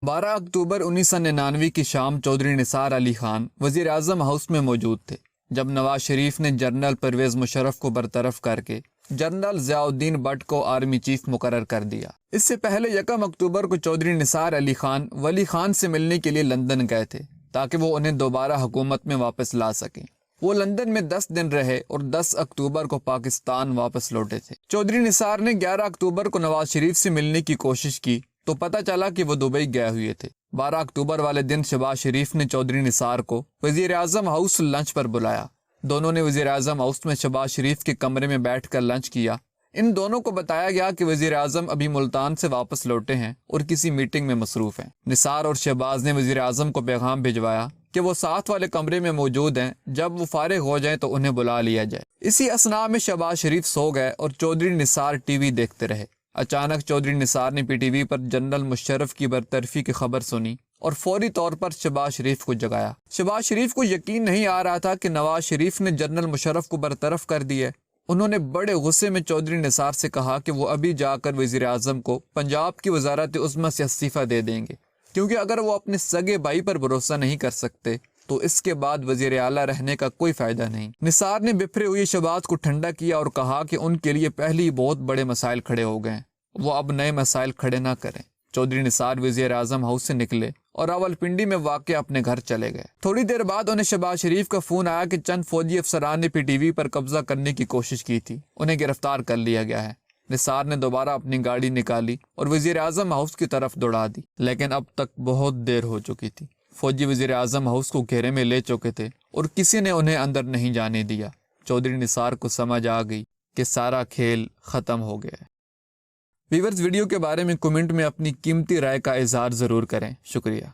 12 اکتوبر 1999 کی شام چودھری نثار علی خان وزیر اعظم ہاؤس میں موجود تھے جب نواز شریف نے جنرل پرویز مشرف کو برطرف کر کے جنرل ضیاء الدین بٹ کو آرمی چیف مقرر کر دیا۔ اس سے پہلے 1 اکتوبر کو چودھری نثار علی خان ولی خان سے ملنے کے لیے لندن گئے تھے تاکہ وہ انہیں دوبارہ حکومت میں واپس لا سکیں۔ وہ لندن میں 10 دن رہے اور 10 اکتوبر کو پاکستان واپس لوٹے تھے۔ چودھری نثار نے 11 اکتوبر کو نواز شریف سے ملنے کی کوشش کی تو پتہ چلا کہ وہ دبئی گئے ہوئے تھے۔ 12 اکتوبر والے دن شہباز شریف نے چودھری نثار کو وزیر اعظم ہاؤس لنچ پر بلایا۔ دونوں نے وزیر اعظم ہاؤس میں شہباز شریف کے کمرے میں بیٹھ کر لنچ کیا۔ ان دونوں کو بتایا گیا کہ وزیر اعظم ابھی ملتان سے واپس لوٹے ہیں اور کسی میٹنگ میں مصروف ہیں۔ نثار اور شہباز نے وزیر اعظم کو پیغام بھجوایا کہ وہ ساتھ والے کمرے میں موجود ہیں، جب وہ فارغ ہو جائیں تو انہیں بلا لیا جائے۔ اسی اثناء میں شہباز شریف سو گئے اور چودھری نثار ٹی وی دیکھتے رہے۔ اچانک چودھری نثار نے پی ٹی وی پر جنرل مشرف کی برطرفی کی خبر سنی اور فوری طور پر شہباز شریف کو جگایا۔ شہباز شریف کو یقین نہیں آ رہا تھا کہ نواز شریف نے جنرل مشرف کو برطرف کر دیا ہے۔ انہوں نے بڑے غصے میں چودھری نثار سے کہا کہ وہ ابھی جا کر وزیر اعظم کو پنجاب کی وزارت عظمیٰ سے استعفیٰ دے دیں گے، کیونکہ اگر وہ اپنے سگے بھائی پر بھروسہ نہیں کر سکتے تو اس کے بعد وزیر اعلیٰ رہنے کا کوئی فائدہ نہیں۔ نثار نے بپھرے ہوئے شہباز کو ٹھنڈا کیا اور کہا کہ ان کے لیے پہلے ہی بہت بڑے مسائل کھڑے ہو گئے ہیں، وہ اب نئے مسائل کھڑے نہ کریں۔ چودھری نثار وزیر اعظم ہاؤس سے نکلے اور راولپنڈی میں واقع اپنے گھر چلے گئے۔ تھوڑی دیر بعد انہیں شہباز شریف کا فون آیا کہ چند فوجی افسران نے پی ٹی وی پر قبضہ کرنے کی کوشش کی تھی، انہیں گرفتار کر لیا گیا ہے۔ نثار نے دوبارہ اپنی گاڑی نکالی اور وزیر اعظم ہاؤس کی طرف دوڑا دی، لیکن اب تک بہت دیر ہو چکی تھی۔ فوجی وزیر اعظم ہاؤس کو گھیرے میں لے چکے تھے اور کسی نے انہیں اندر نہیں جانے دیا۔ چودھری نثار کو سمجھ آ گئی کہ سارا کھیل ختم ہو گیا ہے۔ ویورز، ویڈیو کے بارے میں کمنٹ میں اپنی قیمتی رائے کا اظہار ضرور کریں۔ شکریہ۔